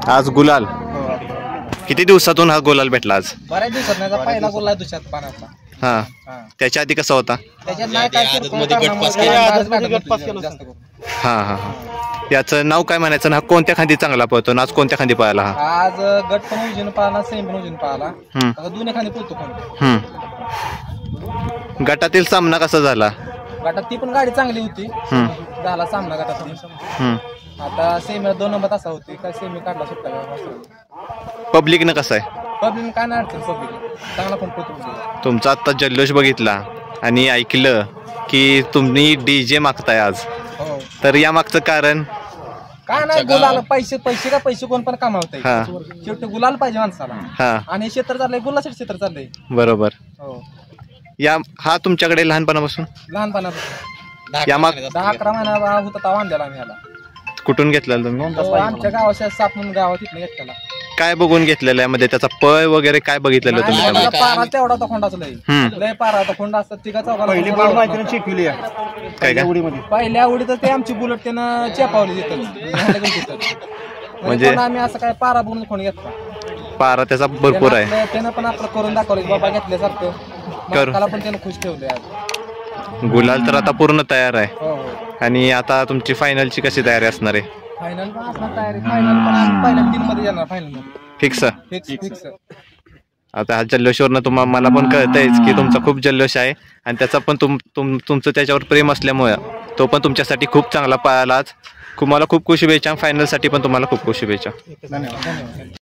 आज गुलाल किती दिवसातून हा गुलाल भेटला आज? बऱ्याच दिवसात नाही पहिला गुलाल दुसऱ्यात पाण्याचा. हा त्याच्या आधी कसा होता? त्याच्यात नाही काय हा हा हा याचं नाव काय म्हणायचं ना? कोणत्या खांदी चांगला पळतो ना? आज कोणत्या खांदी पळाला हा? आज गट पण उजून पाहिला सेम पण उजून पाहिला दोन्ही खांदी पळतो पण. गटातील सामना कसा झाला? गटात ती पण गाडी चांगली होती झाला सामना गटात. आता सेमी 2 नंबर तासा होती काय सेमी काढला सुट्टा. पब्लिकनं कसं आहे? पब्लिक काय नाही अडचण पब्लिक चांगला पण पळतो. तुमचा आता जल्लोष बघितला आणि ऐकलं की तुम्ही डीजे मागताय आज, तर या मागचं कारण काय नाही? गुलाल पैसे पैसे का पैसे कोण पण कमावतंय शेवटी गुलाल पाहिजे माणसाला आणि क्षेत्र चाललंय गुलासाठी क्षेत्र चाललंय. बरोबर. या हा तुमच्याकडे लहानपणापासून? लहानपणापासून या माग 10-11 महिना होता तेव्हा आणलेला आम्ही याला. कुठून घेतलेला तुम्ही? आमच्या गावाच्या साप म्हणून गावात इथनं घेतलेला. काय बघून घेतलेलं आहे मध्ये? त्याचा पळ वगैरे काय बघितलेलं तुम्ही? पारा तेवढा होता खोंडाचा लय पारा होता खोंडा असतात तिघा चौघाला. पहिल्या उडीत ते आमची बुलेट त्यानं चेपावली तिथं म्हणजे आम्ही असं काय पारा बघून खोंड घेतला. पारा त्याचा भरपूर आहे. त्यानं पण आपलं करून दाखवलं बाबा घेतल्यासारखं त्याला पण त्यानं खुश ठेवले. आज गुलाल तर आता पूर्ण तयार आहे आणि आता तुमची फायनलची कशी तयारी असणार आहे? फायनल पण असणार तयारी. फायनल पण पहिल्या 3 मध्ये जाणार. Final fix? फिक्स. आता हा जल्लोषवरनं तुम्हाला मला पण कळतंयच की तुमचा खूप जल्लोष आहे आणि त्याचा पण तुमचं त्याच्यावर प्रेम असल्यामुळे तो पण तुमच्यासाठी खूप चांगला पळाला आज. तुम्हाला खूप खूप शुभेच्छा. फायनलसाठी पण तुम्हाला खूप खूप शुभेच्छा. धन्यवाद.